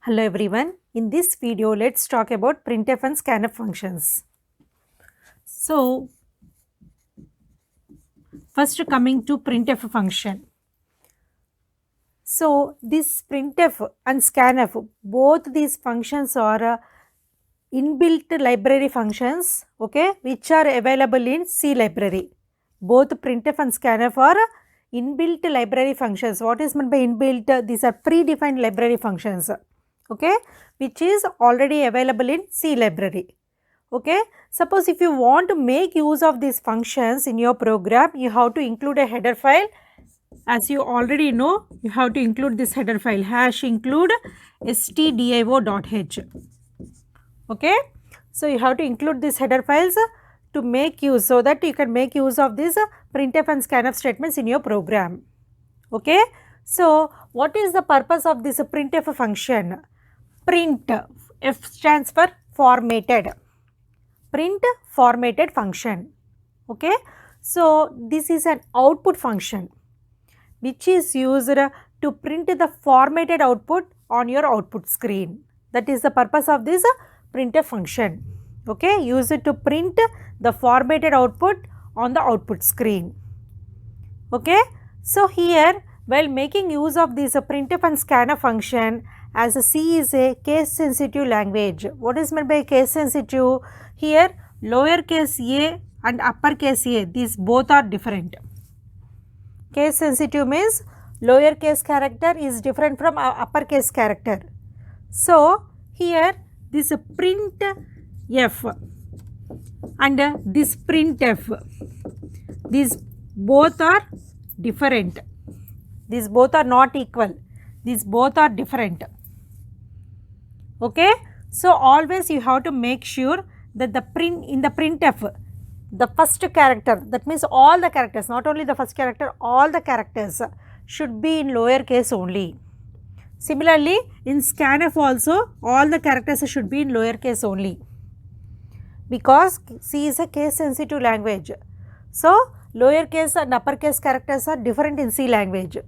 Hello everyone, in this video let's talk about Printf and Scanf functions. So first coming to Printf function. So this Printf and Scanf, both these functions are inbuilt library functions, okay, which are available in C library. Both Printf and Scanf are inbuilt library functions. What is meant by inbuilt? These are predefined library functions, okay, which is already available in C library. Okay, suppose if you want to make use of these functions in your program, you have to include a header file. As you already know, you have to include this header file #include stdio.h. Okay, so you have to include these header files to make use, so that you can make use of these printf and scanf statements in your program. Okay, so what is the purpose of this printf function? Print, F stands for formatted. Print formatted function. Okay, so this is an output function which is used to print the formatted output on your output screen. That is the purpose of this printf function. Okay, use it to print the formatted output on the output screen. Okay, so here while making use of this printf and scanf function, as C is a case sensitive language. What is meant by case sensitive? Here lowercase a and uppercase a, these both are different. Case sensitive means lowercase character is different from uppercase character. So here this printf and this printf, these both are different. These both are not equal. These both are different. Okay, so always you have to make sure that the in the printf, the first character, that means all the characters, not only the first character, all the characters should be in lowercase only. Similarly, in scanf also all the characters should be in lowercase only, because C is a case sensitive language. So lowercase and uppercase characters are different in C language.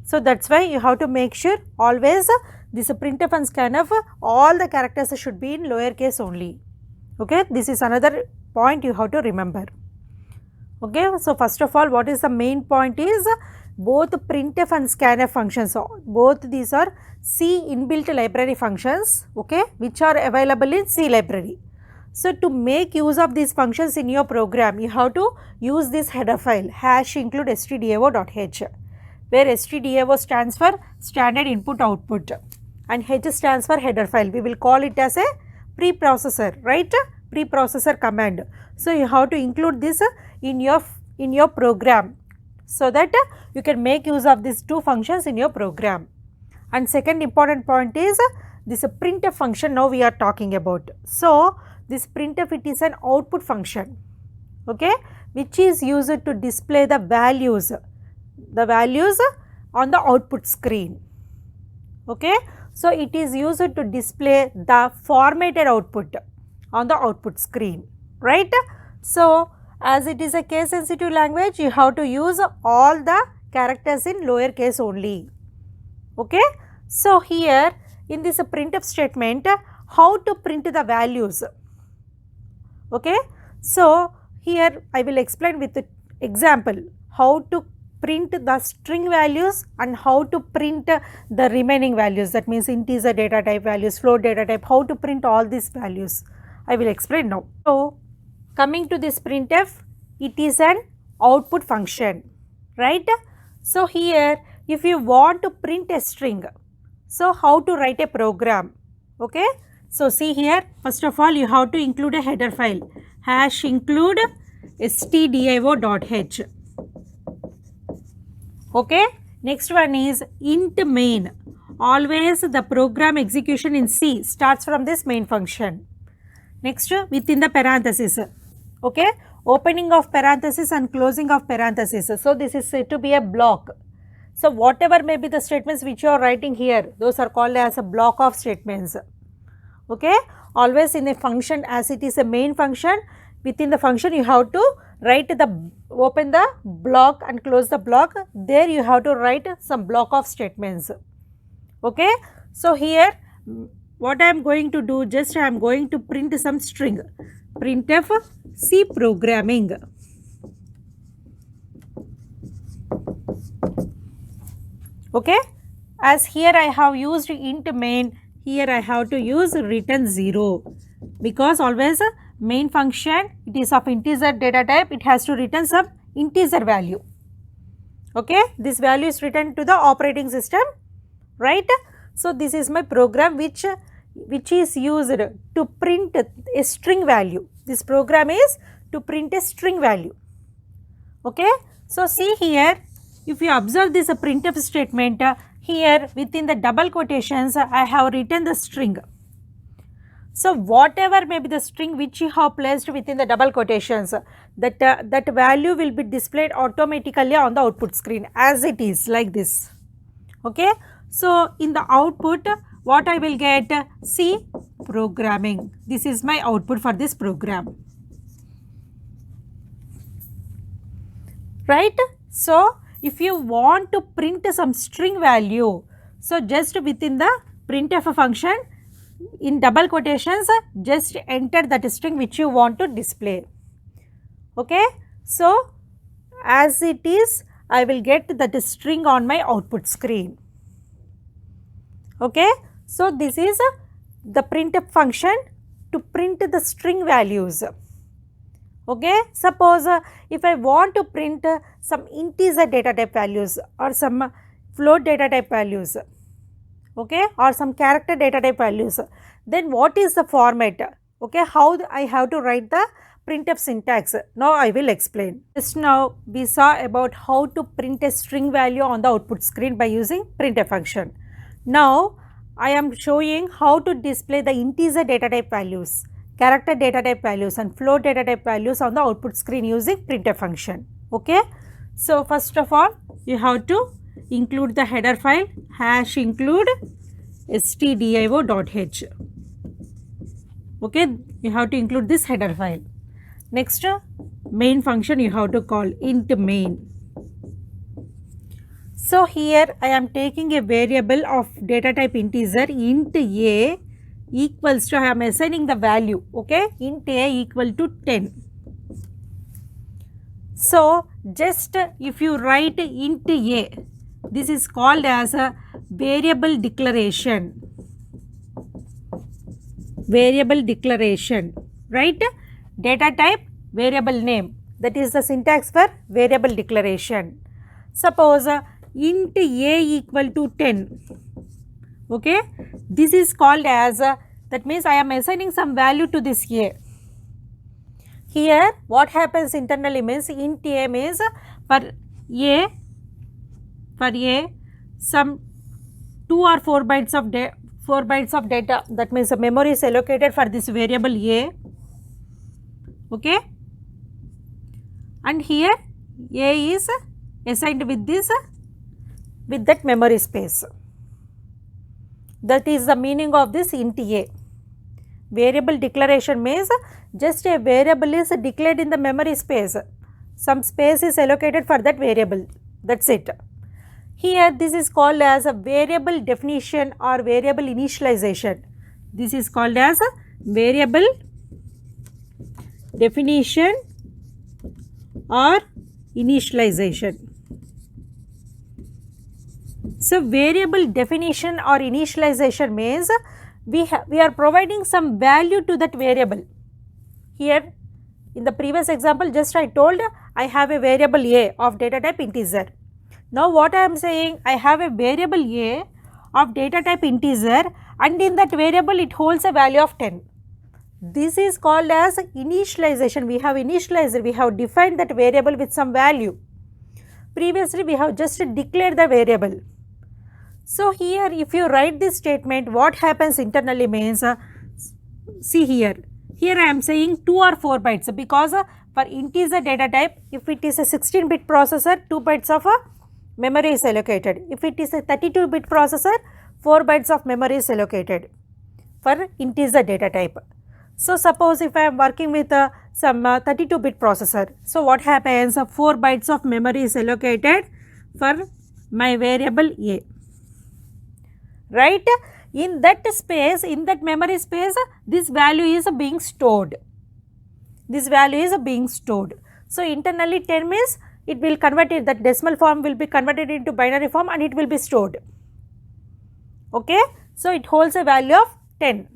So that's why you have to make sure always this printf and scanf, all the characters should be in lowercase only. Okay, this is another point you have to remember. Okay, so first of all, what is the main point is both printf and scanf functions, both these are C inbuilt library functions, okay, which are available in C library. So to make use of these functions in your program, you have to use this header file #include stdio.h, where stdio stands for standard input output and h stands for header file. We will call it as a preprocessor, right? Preprocessor command. So you have to include this in your program, so that you can make use of these two functions in your program. And second important point is this printf function now we are talking about. So this printf, it is an output function, okay, which is used to display the values on the output screen. Okay, so it is used to display the formatted output on the output screen, right? So as it is a case sensitive language, you have to use all the characters in lowercase only. Okay, so here in this printf statement, how to print the values? Okay, so here I will explain with the example how to print the string values and how to print the remaining values, that means integer data type values, float data type, how to print all these values. I will explain now. So coming to this printf, it is an output function, right? So here if you want to print a string, so how to write a program? Okay, so see here, first of all you have to include a header file #include stdio.h. Okay, next one is int main. Always the program execution in C starts from this main function. Next, within the parenthesis, okay, opening of parenthesis and closing of parenthesis. So this is said to be a block. So whatever may be the statements which you are writing here, those are called as a block of statements. Okay, always in a function, as it is a main function, within the function you have to write open the block and close the block. There you have to write some block of statements. Okay, so here what I am going to do, just I am going to print some string. Printf C programming. Okay, as here I have used int main, here I have to use return 0, because always main function, it is of integer data type, it has to return some integer value. Okay, this value is written to the operating system, right? So this is my program which is used to print a string value. This program is to print a string value. Okay, so see here, if you observe this printf statement, here within the double quotations I have written the string. So whatever may be the string which you have placed within the double quotations, that value will be displayed automatically on the output screen as it is like this. Okay, so in the output what I will get, C programming. This is my output for this program, right? So if you want to print some string value, so just within the printf function, in double quotations, just enter that string which you want to display. Okay, so as it is, I will get that string on my output screen. Okay, so this is the printf function to print the string values. Okay, suppose if I want to print some integer data type values or some float data type values, okay, or some character data type values, then what is the format? Okay, how I have to write the printf syntax? Now I will explain. Just now we saw about how to print a string value on the output screen by using printf function. Now I am showing how to display the integer data type values, character data type values and float data type values on the output screen using printf function. Okay, so first of all you have to include the header file #include stdio.h. Okay, you have to include this header file. Next, main function you have to call int main. So here I am taking a variable of data type integer int a equals to, I am assigning the value, okay, int a equal to 10. So just if you write int a, this is called as a variable declaration. Variable declaration, right? Data type, variable name, that is the syntax for variable declaration. Suppose int a equal to 10. Okay, this is called as that means I am assigning some value to this a. Here what happens internally means int a means for a some 2 or 4 bytes of data, that means the memory is allocated for this variable a. Okay, and here a is assigned with this with that memory space. That is the meaning of this int a. Variable declaration means just a variable is declared in the memory space. Some space is allocated for that variable. That's it. Here this is called as a variable definition or variable initialization. This is called as a variable definition or initialization. So variable definition or initialization means we are providing some value to that variable. Here in the previous example just I told I have a variable a of data type integer. Now what I am saying, I have a variable a of data type integer and in that variable it holds a value of 10. This is called as initialization. We have initialized, we have defined that variable with some value. Previously we have just declared the variable. So here if you write this statement, what happens internally means, see here I am saying 2 or 4 bytes because for integer data type, if it is a 16-bit processor, 2 bytes of memory is allocated. If it is a 32-bit processor, 4 bytes of memory is allocated for integer data type. So suppose if I am working with some 32-bit processor, so what happens, 4 bytes of memory is allocated for my variable a, right? In that space, in that memory space, this value is being stored. This value is being stored. So, internally 10 means it will convert it, that decimal form will be converted into binary form and it will be stored. Okay. So, it holds a value of 10,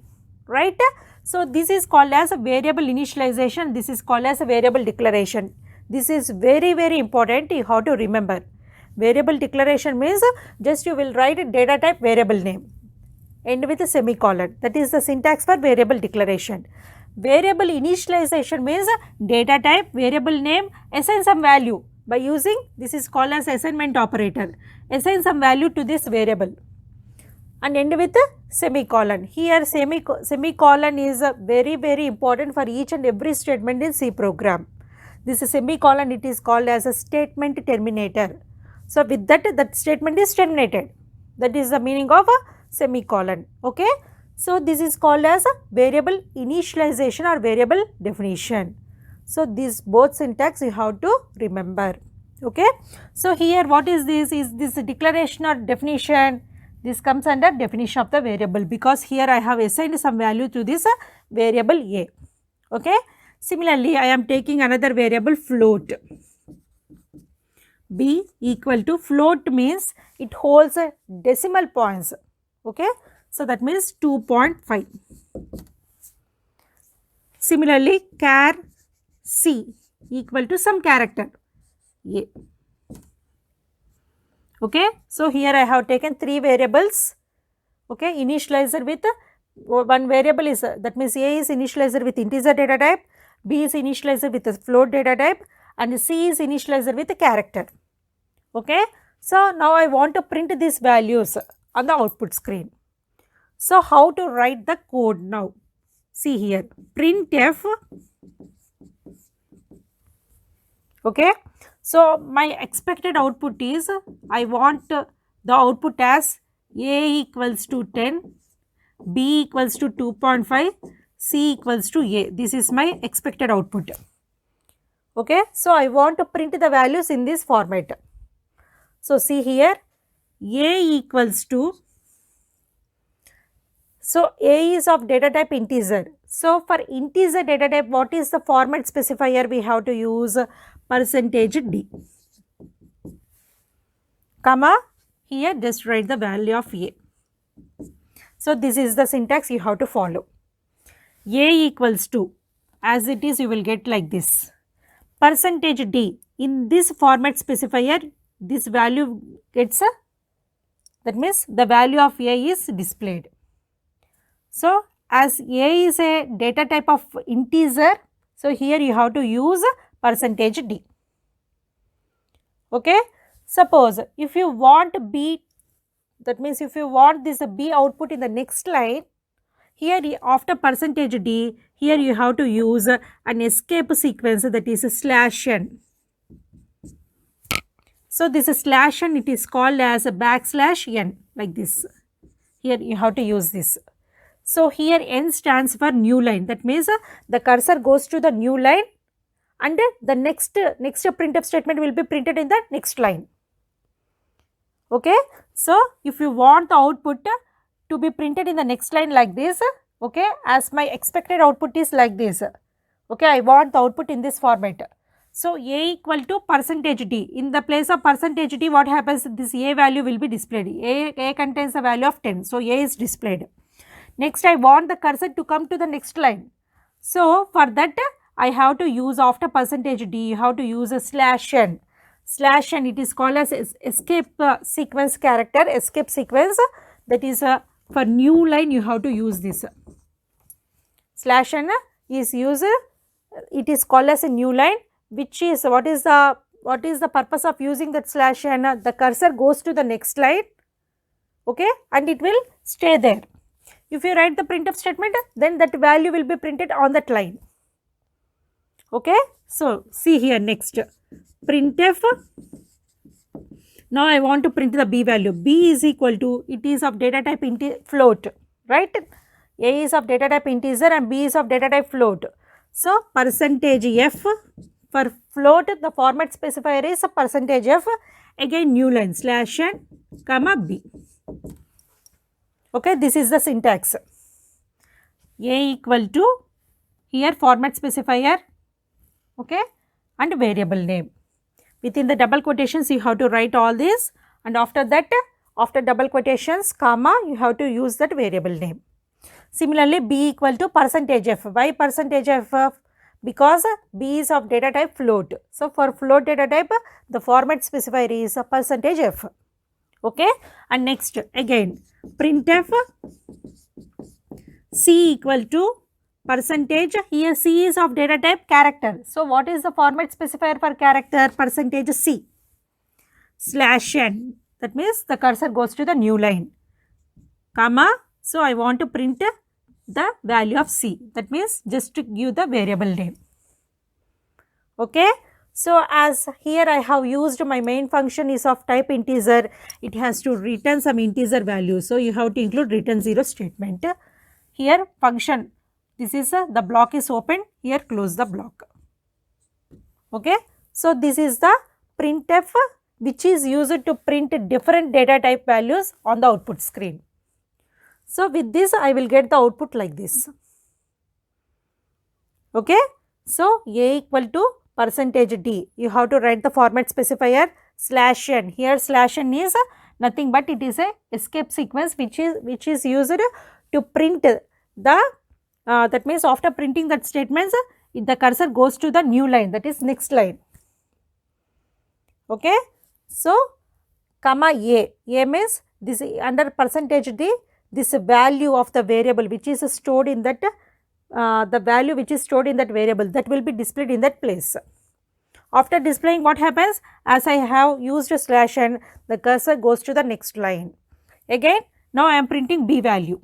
right. So, this is called as a variable initialization, this is called as a variable declaration. This is very, very important, you have to remember. Variable declaration means just you will write a data type variable name, end with a semicolon, that is the syntax for variable declaration. Variable initialization means data type, variable name, assign some value by using, this is called as assignment operator, assign some value to this variable and end with a semicolon. Here semicolon is very, very important for each and every statement in C program. This semicolon, it is called as a statement terminator. So, with that, that statement is terminated, that is the meaning of a semicolon. Okay. So, this is called as a variable initialization or variable definition. So, these both syntax you have to remember. Okay. So, here what is this? Is this declaration or definition? This comes under definition of the variable, because here I have assigned some value to this variable A. Okay. Similarly, I am taking another variable float. B equal to, float means it holds a decimal points. Okay. So, that means 2.5. Similarly, char C equal to some character A. Okay. So, here I have taken 3 variables. Okay. Initializer with one variable is, that means A is initializer with integer data type, B is initializer with a float data type and C is initializer with a character. Okay. So, now I want to print these values on the output screen. So, how to write the code now? See here, printf. Okay. So, my expected output is, I want the output as A equals to 10, B equals to 2.5, C equals to A. This is my expected output. Okay. So, I want to print the values in this format. So, see here, A equals to, so A is of data type integer. So, for integer data type, what is the format specifier? We have to use %d, comma, here just write the value of A. So, this is the syntax you have to follow. A equals to, as it is you will get like this, %d, in this format specifier this value gets a, that means the value of A is displayed. So, as A is a data type of integer, so here you have to use %d. Okay. Suppose if you want B, that means if you want this B output in the next line, here after %d, here you have to use an escape sequence, that is /n. So, this /n, it is called as a \n, like this. Here you have to use this. So, here n stands for new line, that means the cursor goes to the new line and the next printf statement will be printed in the next line. Okay. So, if you want the output to be printed in the next line like this, okay, as my expected output is like this, okay, I want the output in this format. So, A equal to %d, in the place of %d what happens, this A value will be displayed, A contains a value of 10, so A is displayed. Next, I want the cursor to come to the next line. So, for that I have to use, after %d, you have to use a /n. /n, it is called as escape sequence character, escape sequence, that is for new line you have to use this. /n is used, it is called as a new line, which is, what is the purpose of using that /n? The cursor goes to the next line, okay, and it will stay there. If you write the printf statement, then that value will be printed on that line. Okay. So, see here next, printf. Now, I want to print the B value. B is equal to, it is of data type float, right? A is of data type integer and B is of data type float. So, %f, for float the format specifier is a %f, again new line /n, comma B. Okay, this is the syntax. A equal to here format specifier, okay, and variable name. Within the double quotations you have to write all this, and after that, after double quotations comma, you have to use that variable name. Similarly, b equal to percentage f. Why percentage f? Because b is of data type float. So, for float data type, the format specifier is a percentage f. Okay, and next again printf c equal to percentage. Here c is of data type character. So, what is the format specifier for character? Percentage c slash n. That means the cursor goes to the new line, comma. So, I want to print the value of c. That means just to give the variable name. Okay. So, as here I have used my main function is of type integer, it has to return some integer value. So, you have to include return 0 statement. Here function, this is the block is open, here close the block. Okay. So, this is the printf which is used to print different data type values on the output screen. So, with this I will get the output like this. Okay. So, a equal to percentage d, you have to write the format specifier slash n. Here slash n is nothing but it is a escape sequence which is used to print the that means after printing that statements the cursor goes to the new line, that is next line. Okay. So, comma a means this under percentage d, this value of the variable which is stored in that the value which is stored in that variable that will be displayed in that place. After displaying, what happens? As I have used slash n, the cursor goes to the next line. Again, now I am printing b value.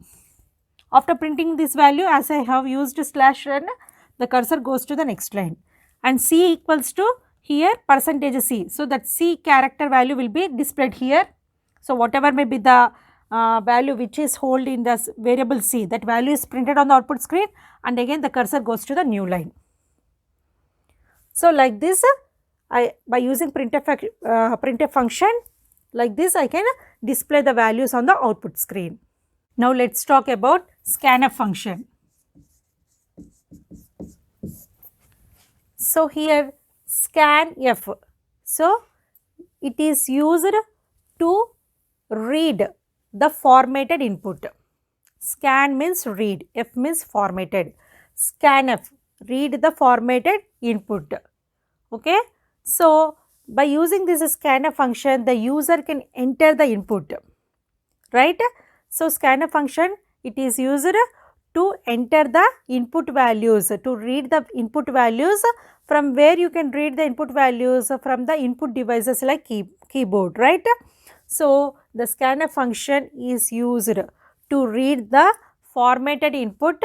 After printing this value, as I have used slash n, the cursor goes to the next line. And c equals to here percentage c. So, that c character value will be displayed here. So, whatever may be the value which is held in the variable c, that value is printed on the output screen, and again the cursor goes to the new line. So, like this by using printf function, like this I can display the values on the output screen. Now, let us talk about scanf function. So, here scanf, so it is used to read the formatted input. Scan means read, f means formatted. Scanf, read the formatted input. Okay. So, by using this scanf function, the user can enter the input, right. So, scanf function, it is used to enter the input values, to read the input values, from where you can read the input values from the input devices like keyboard, right. So, the scanf function is used to read the formatted input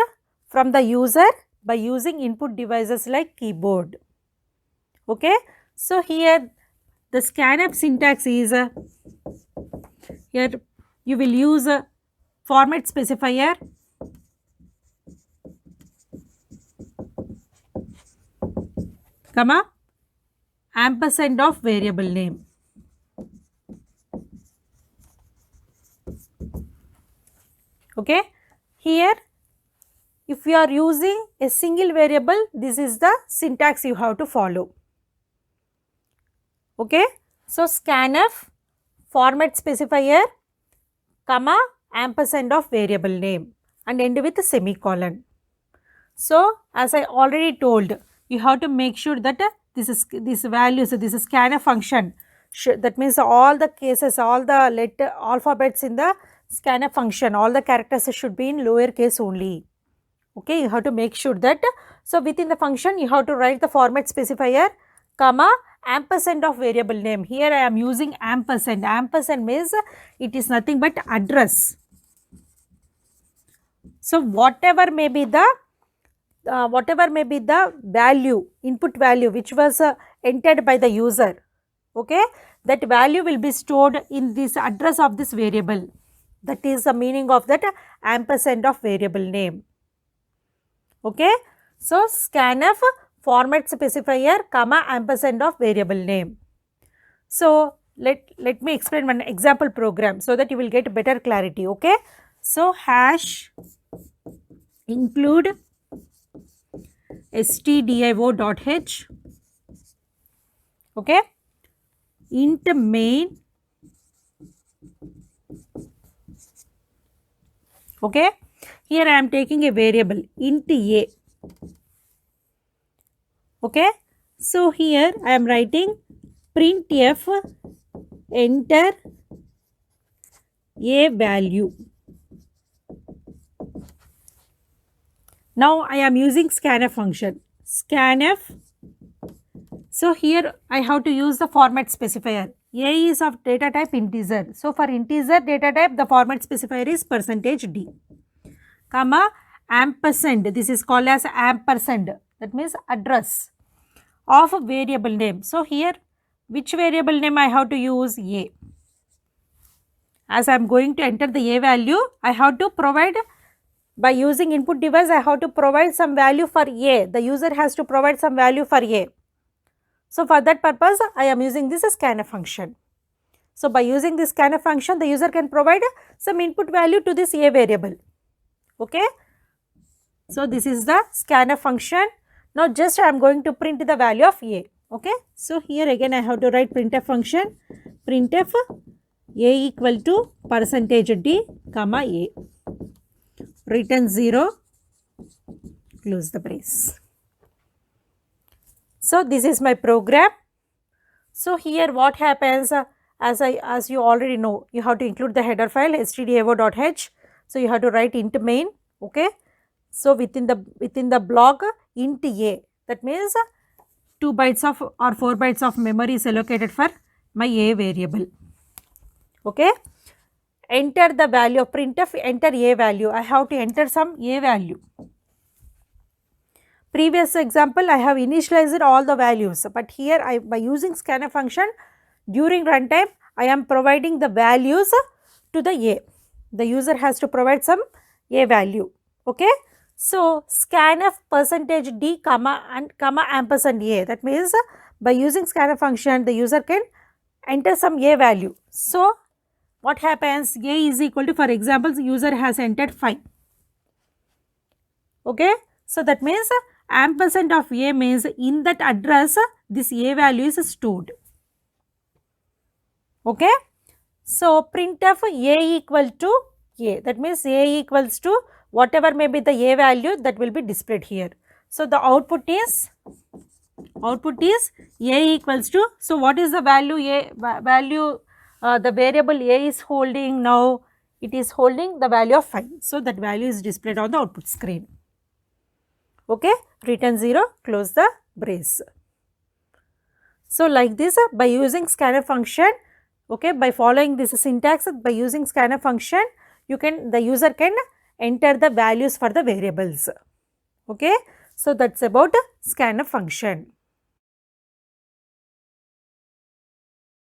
from the user by using input devices like keyboard. Okay. So, here the scanf syntax is here you will use a format specifier, comma ampersand of variable name. Okay. Here if you are using a single variable, this is the syntax you have to follow. Okay. So, scanf format specifier, comma ampersand of variable name and end with a semicolon. So, as I already told, you have to make sure that this value, so this is scanf function, that means all the cases, all the alphabets in the scanf function, all the characters should be in lower case only. Okay, you have to make sure that. So, within the function you have to write the format specifier, comma ampersand of variable name. Here I am using ampersand. Ampersand means it is nothing but address. So, whatever may be the value, input value which was entered by the user, okay, that value will be stored in this address of this variable. That is the meaning of that ampersand of variable name. Okay. So, scanf format specifier, comma ampersand of variable name. So, let me explain one example program so that you will get better clarity. Okay. So hash include stdio.h, okay, int main, okay. Here I am taking a variable int a, okay. So here I am writing printf enter a value. Now I am using scanf function. Scanf. So here I have to use the format specifier. A is of data type integer. So for integer data type, the format specifier is %d, comma ampersand. This is called as ampersand. That means address of a variable name. So here which variable name I have to use? A. As I am going to enter the a value, I have to provide, by using input device, I have to provide some value for a. The user has to provide some value for a. So for that purpose, I am using this scanf function. So by using this scanf function, the user can provide some input value to this a variable. Okay. So this is the scanf function. Now just I am going to print the value of a. Okay. So here again I have to write printf function, printf a equal to %d, comma a, return 0, close the brace. So this is my program. So here what happens, as you already know, you have to include the header file stdio.h. So you have to write int main, okay. So within the block int a, that means 2 bytes of or 4 bytes of memory is allocated for my a variable, okay. Enter the value of printf, enter a value. I have to enter some a value. Previous example, I have initialized all the values, but here by using scanf function, during runtime, I am providing the values to the a. The user has to provide some a value, okay. So scanf %d, comma ampersand a. That means by using scanf function, the user can enter some a value. So what happens? A is equal to, for example, the user has entered 5, okay. So that means ampersand of a means in that address this a value is stored, okay. So printf a equal to a, that means a equals to whatever may be the a value that will be displayed here. So the output is a equals to, so what is the value the variable a is holding now? It is holding the value of 5. So that value is displayed on the output screen, okay. Return 0, close the brace. So like this, by using scanf function, okay, by following this syntax, by using scanf function, the user can enter the values for the variables, okay. So that's about scanf function.